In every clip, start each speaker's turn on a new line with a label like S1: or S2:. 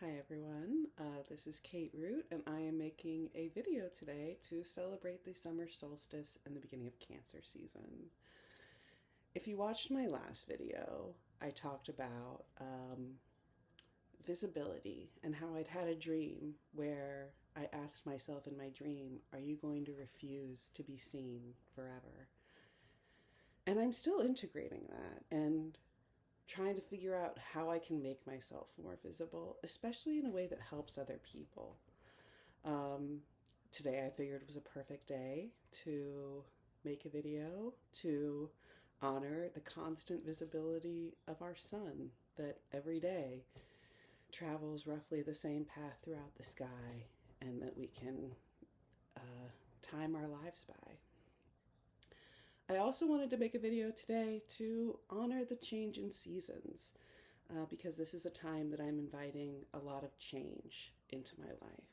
S1: Hi everyone, this is Kate Root and I am making a video today to celebrate the summer solstice and the beginning of Cancer season. If you watched my last video, I talked about visibility and how I'd had a dream where I asked myself in my dream, are you going to refuse to be seen forever? And I'm still integrating that and trying to figure out how I can make myself more visible, especially in a way that helps other people. Um, Today I figured it was a perfect day to make a video to honor the constant visibility of our sun that every day travels roughly the same path throughout the sky and that we can time our lives by. I also wanted to make a video today to honor the change in seasons because this is a time that I'm inviting a lot of change into my life.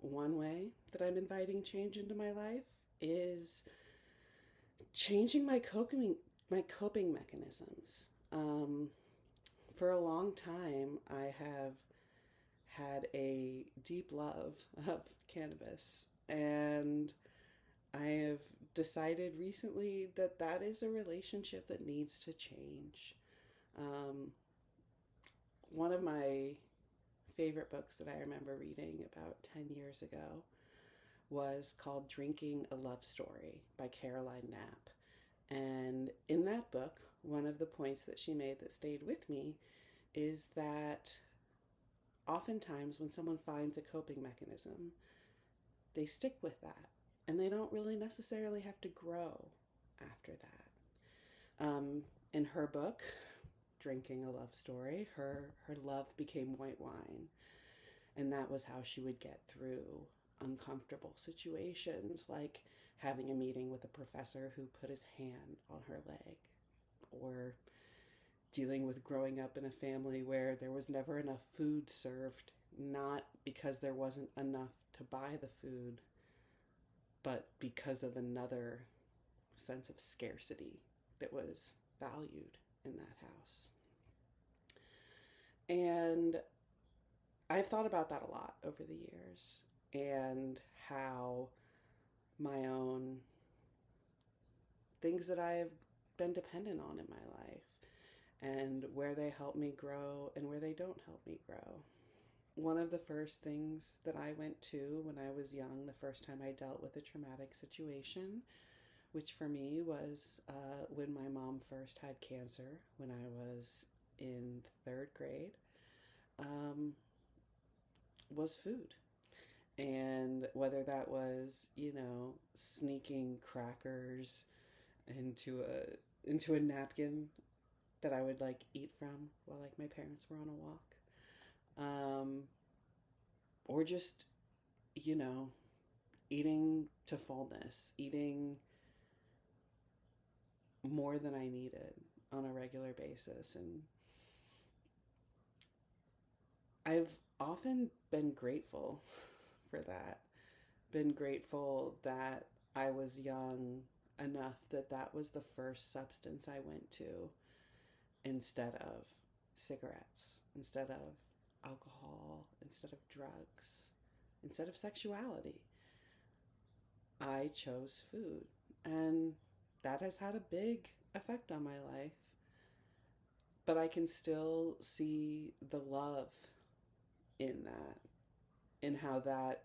S1: One way that I'm inviting change into my life is changing my coping mechanisms. For a long time, I have had a deep love of cannabis, and I have decided recently that that is a relationship that needs to change. Um, One of my favorite books that I remember reading about 10 years ago was called Drinking a Love Story by Caroline Knapp. And in that book, one of the points that she made that stayed with me is that oftentimes when someone finds a coping mechanism, they stick with that and they don't really necessarily have to grow after that. In her book, Drinking a Love Story, her love became white wine, and that was how she would get through uncomfortable situations like having a meeting with a professor who put his hand on her leg, or dealing with growing up in a family where there was never enough food served, not because there wasn't enough to buy the food, but because of another sense of scarcity that was valued in that house. And I've thought about that a lot over the years and how my own things that I've been dependent on in my life and where they help me grow and where they don't help me grow. One of the first things that I went to when I was young, the first time I dealt with a traumatic situation, which for me was when my mom first had cancer when I was in third grade, was food. And whether that was, sneaking crackers into a napkin that I would like eat from while like my parents were on a walk, or just, you know, eating to fullness, eating more than I needed on a regular basis. And I've often been grateful for that, been grateful that I was young enough that that was the first substance I went to instead of cigarettes, instead of alcohol, instead of drugs, instead of sexuality. I chose food, and that has had a big effect on my life. But I can still see the love in that, in how that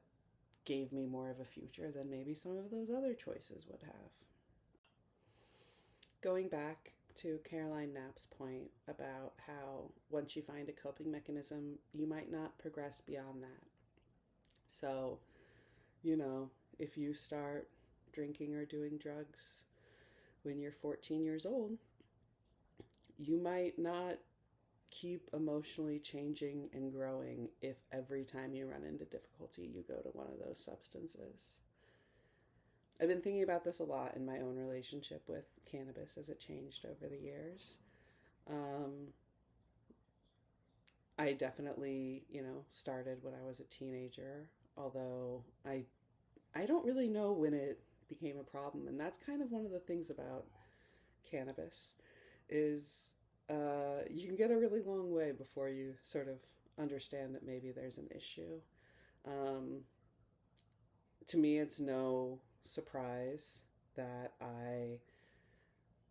S1: gave me more of a future than maybe some of those other choices would have. Going back to Caroline Knapp's point about how once you find a coping mechanism, you might not progress beyond that. So, if you start drinking or doing drugs when you're 14 years old, you might not keep emotionally changing and growing if every time you run into difficulty, you go to one of those substances. I've been thinking about this a lot in my own relationship with cannabis as it changed over the years. I definitely, started when I was a teenager, although I don't really know when it became a problem. And that's kind of one of the things about cannabis is you can get a really long way before you sort of understand that maybe there's an issue. Um, to me, it's no surprise that I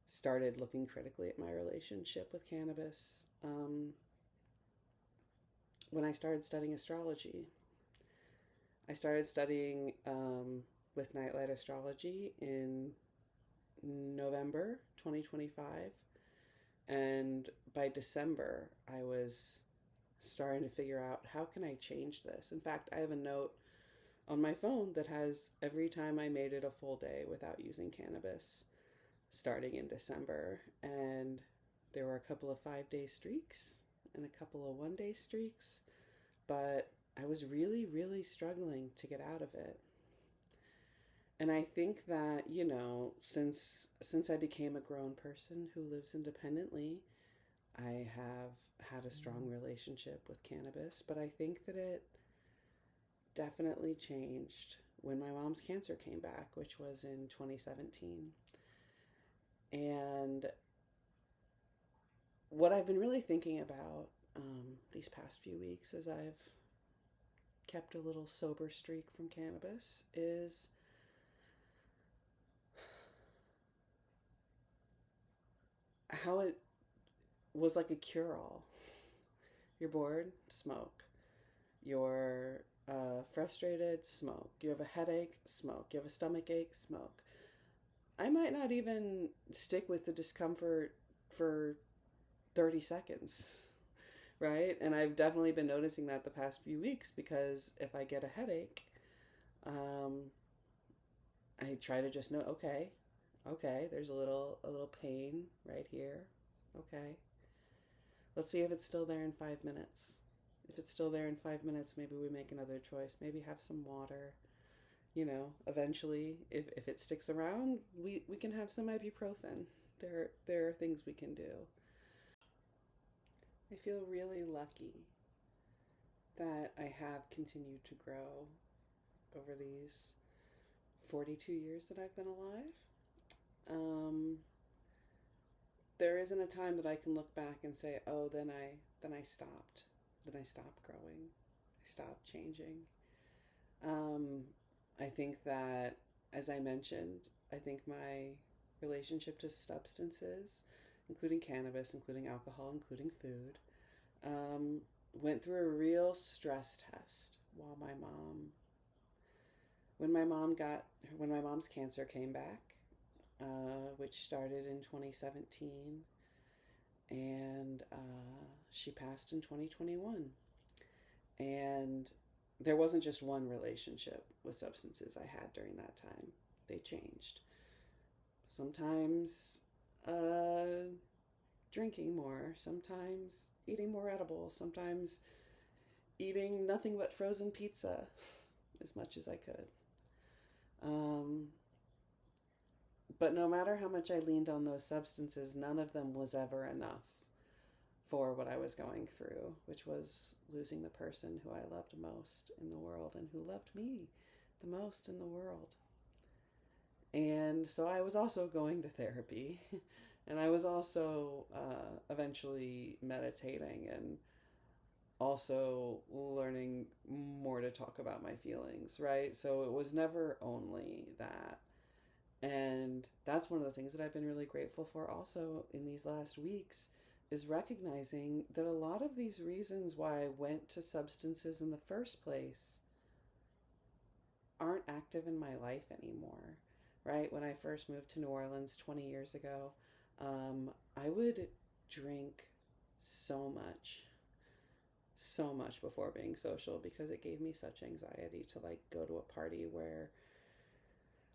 S1: started looking critically at my relationship with cannabis when I started studying astrology. I started studying with Nightlight Astrology in November 2025. And by December, I was starting to figure out, how can I change this? In fact, I have a note on my phone that has every time I made it a full day without using cannabis starting in December. And there were a couple of 5-day streaks and a couple of 1-day streaks, but I was really, really struggling to get out of it. And I think that, since I became a grown person who lives independently, I have had a strong relationship with cannabis, but I think that it definitely changed when my mom's cancer came back, which was in 2017. And what I've been really thinking about these past few weeks, as I've kept a little sober streak from cannabis, is how it was like a cure-all. You're bored? Smoke. You're frustrated? Smoke. You have a headache? Smoke. You have a stomach ache? Smoke. I might not even stick with the discomfort for 30 seconds, right? And I've definitely been noticing that the past few weeks, because if I get a headache, I try to just know, okay, there's a little pain right here. Okay. Let's see if it's still there in 5 minutes. If it's still there in 5 minutes, maybe we make another choice. Maybe have some water. Eventually, if it sticks around, we can have some ibuprofen. There are things we can do. I feel really lucky that I have continued to grow over these 42 years that I've been alive. There isn't a time that I can look back and say, oh, then I stopped. Then I stopped growing. I stopped changing. I think that, as I mentioned, I think my relationship to substances, including cannabis, including alcohol, including food, went through a real stress test when my mom's cancer came back, which started in 2017, and she passed in 2021. And there wasn't just one relationship with substances I had during that time. They changed. Sometimes drinking more, sometimes eating more edibles, sometimes eating nothing but frozen pizza as much as I could. But no matter how much I leaned on those substances, none of them was ever enough for what I was going through, which was losing the person who I loved most in the world and who loved me the most in the world. And so I was also going to therapy, and I was also eventually meditating, and also learning more to talk about my feelings, right? So it was never only that. And that's one of the things that I've been really grateful for also in these last weeks, is recognizing that a lot of these reasons why I went to substances in the first place aren't active in my life anymore, right? When I first moved to New Orleans 20 years ago, I would drink so much before being social, because it gave me such anxiety to go to a party where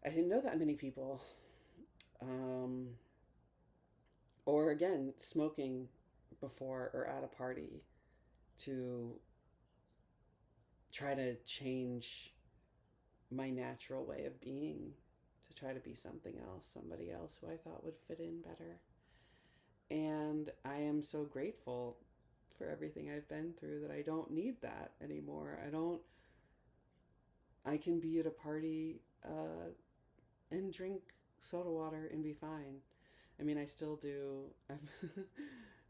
S1: I didn't know that many people. Or again, smoking before or at a party to try to change my natural way of being, to try to be something else, somebody else who I thought would fit in better. And I am so grateful for everything I've been through that I don't need that anymore. I can be at a party and drink soda water and be fine. I mean, I still do.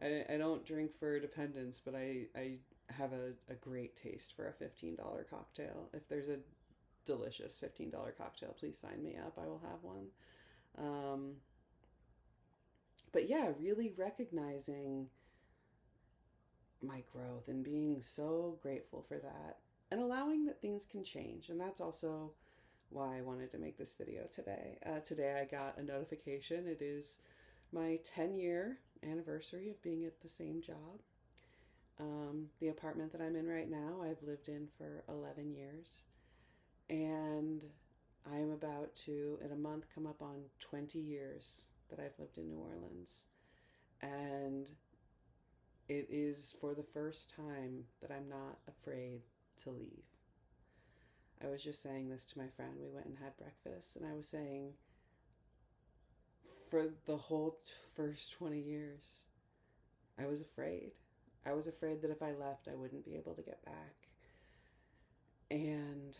S1: I don't drink for dependence, but I have a great taste for a $15 cocktail. If there's a delicious $15 cocktail, please sign me up. I will have one. Um, but yeah, really recognizing my growth and being so grateful for that and allowing that things can change. And that's also why I wanted to make this video today. Today I got a notification. It is my 10-year anniversary of being at the same job. The apartment that I'm in right now, I've lived in for 11 years. And I am about to, in a month, come up on 20 years that I've lived in New Orleans. And it is for the first time that I'm not afraid to leave. I was just saying this to my friend. We went and had breakfast, and I was saying, for the whole first 20 years, I was afraid. I was afraid that if I left, I wouldn't be able to get back. And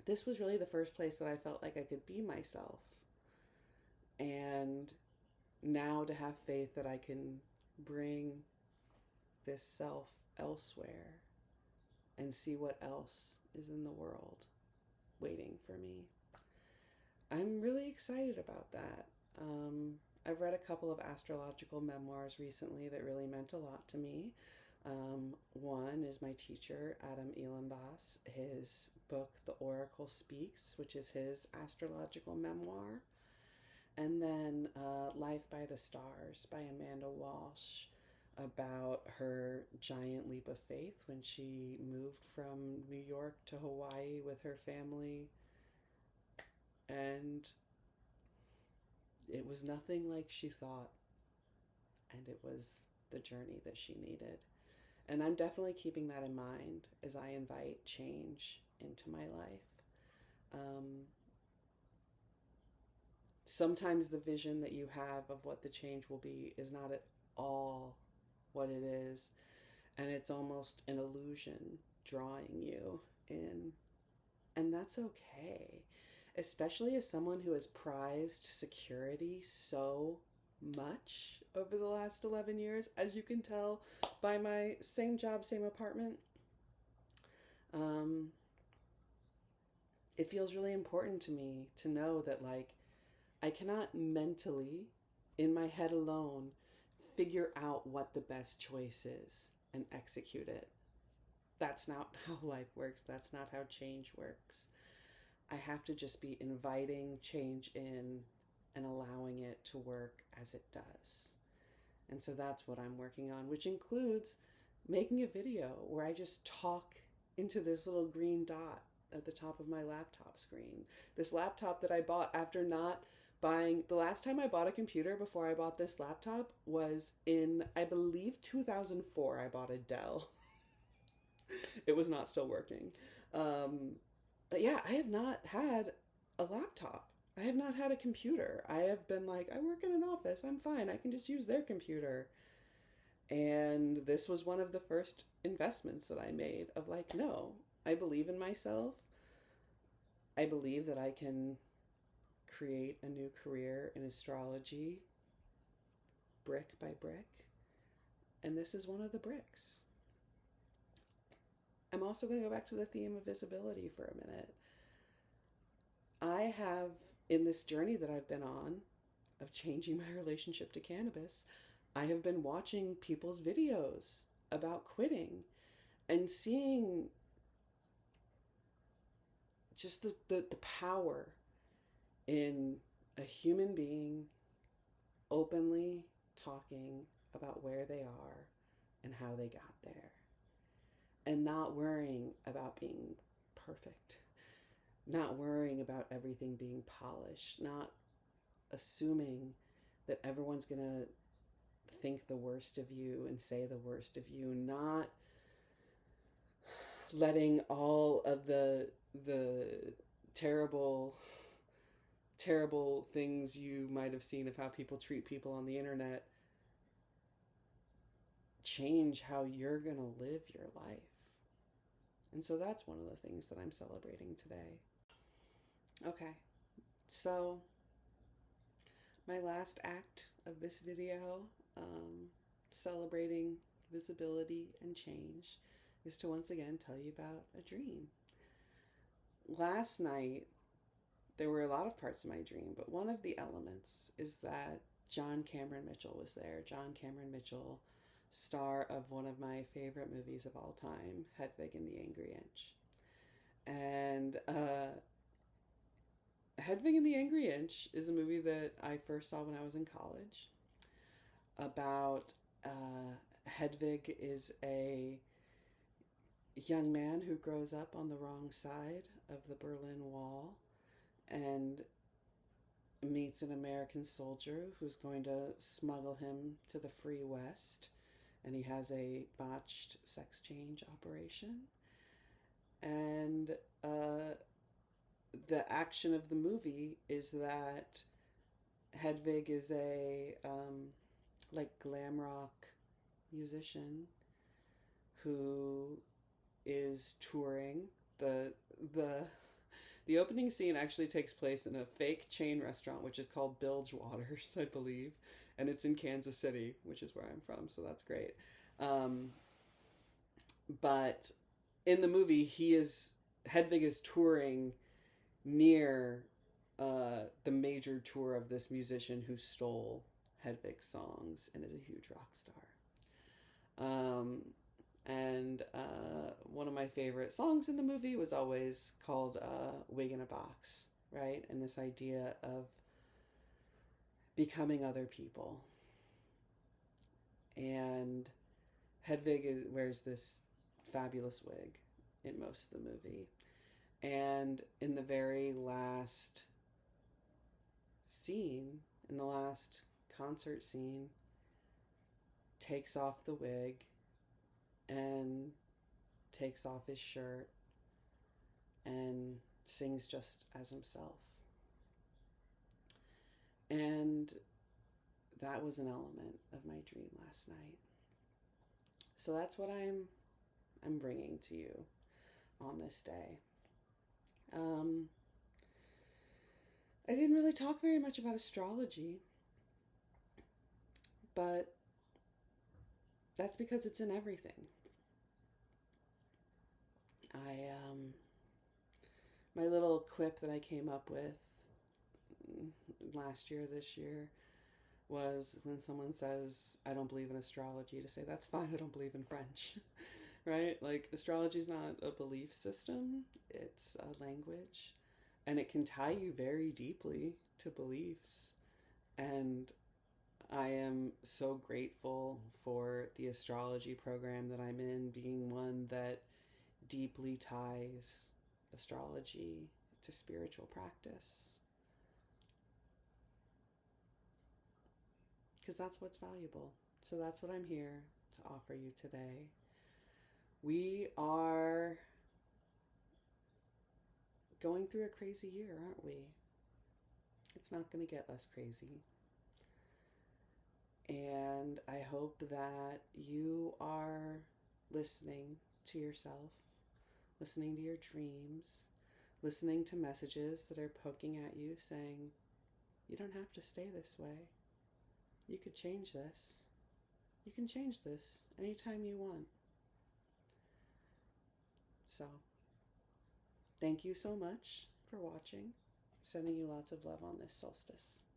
S1: this was really the first place that I felt like I could be myself. And now to have faith that I can bring this self elsewhere and see what else is in the world waiting for me. I'm really excited about that. I've read a couple of astrological memoirs recently that really meant a lot to me. One is my teacher, Adam Elenbaas, his book, The Oracle Speaks, which is his astrological memoir. And then Life by the Stars by Amanda Walsh, about her giant leap of faith when she moved from New York to Hawaii with her family. And it was nothing like she thought. And it was the journey that she needed. And I'm definitely keeping that in mind as I invite change into my life. Sometimes the vision that you have of what the change will be is not at all what it is. And it's almost an illusion drawing you in. And that's okay. Especially as someone who has prized security so much over the last 11 years, as you can tell by my same job, same apartment. It feels really important to me to know that, like, I cannot mentally, in my head alone, figure out what the best choice is and execute it. That's not how life works. That's not how change works. I have to just be inviting change in and allowing it to work as it does. And so that's what I'm working on, which includes making a video where I just talk into this little green dot at the top of my laptop screen. This laptop that I bought after not buying, the last time I bought a computer before I bought this laptop was in, I believe, 2004. I bought a Dell. It was not still working. But yeah, I have not had a laptop. I have not had a computer. I have been like, I work in an office. I'm fine. I can just use their computer. And this was one of the first investments that I made of like, no, I believe in myself. I believe that I can create a new career in astrology, brick by brick. And this is one of the bricks. I'm also going to go back to the theme of visibility for a minute. I have, in this journey that I've been on of changing my relationship to cannabis, I have been watching people's videos about quitting and seeing just the power in a human being openly talking about where they are and how they got there, and not worrying about being perfect, not worrying about everything being polished, not assuming that everyone's going to think the worst of you and say the worst of you, not letting all of the terrible things you might have seen of how people treat people on the internet change how you're going to live your life. And so that's one of the things that I'm celebrating today. Okay, so my last act of this video, celebrating visibility and change is to once again tell you about a dream. Last night, there were a lot of parts of my dream, but one of the elements is that John Cameron Mitchell was there. John Cameron Mitchell, star of one of my favorite movies of all time, Hedwig and the Angry Inch. And Hedwig and the Angry Inch is a movie that I first saw when I was in college. About Hedwig is a young man who grows up on the wrong side of the Berlin Wall and meets an American soldier who's going to smuggle him to the free West, and he has a botched sex change operation. And the action of the movie is that Hedwig is a like glam rock musician who is touring. The opening scene actually takes place in a fake chain restaurant, which is called Bilgewater's, I believe, and it's in Kansas City, which is where I'm from, so that's great. But in the movie, Hedwig is touring near the major tour of this musician who stole Hedwig's songs and is a huge rock star. And one of my favorite songs in the movie was always called Wig in a Box, right? And this idea of becoming other people. And Hedwig wears this fabulous wig in most of the movie. And in the very last scene, in the last concert scene, takes off the wig and takes off his shirt and sings just as himself. And that was an element of my dream last night. So that's what I'm bringing to you on this day. I didn't really talk very much about astrology, but that's because it's in everything. My little quip that I came up with last year, this year, was when someone says, I don't believe in astrology, to say, that's fine, I don't believe in French, right? Like, astrology is not a belief system, it's a language, and it can tie you very deeply to beliefs. And I am so grateful for the astrology program that I'm in, being one that deeply ties astrology to spiritual practice. Because that's what's valuable. So that's what I'm here to offer you today. We are going through a crazy year, aren't we? It's not going to get less crazy. And I hope that you are listening to yourself, listening to your dreams, listening to messages that are poking at you saying, you don't have to stay this way. You could change this. You can change this anytime you want. So, thank you so much for watching. Sending you lots of love on this solstice.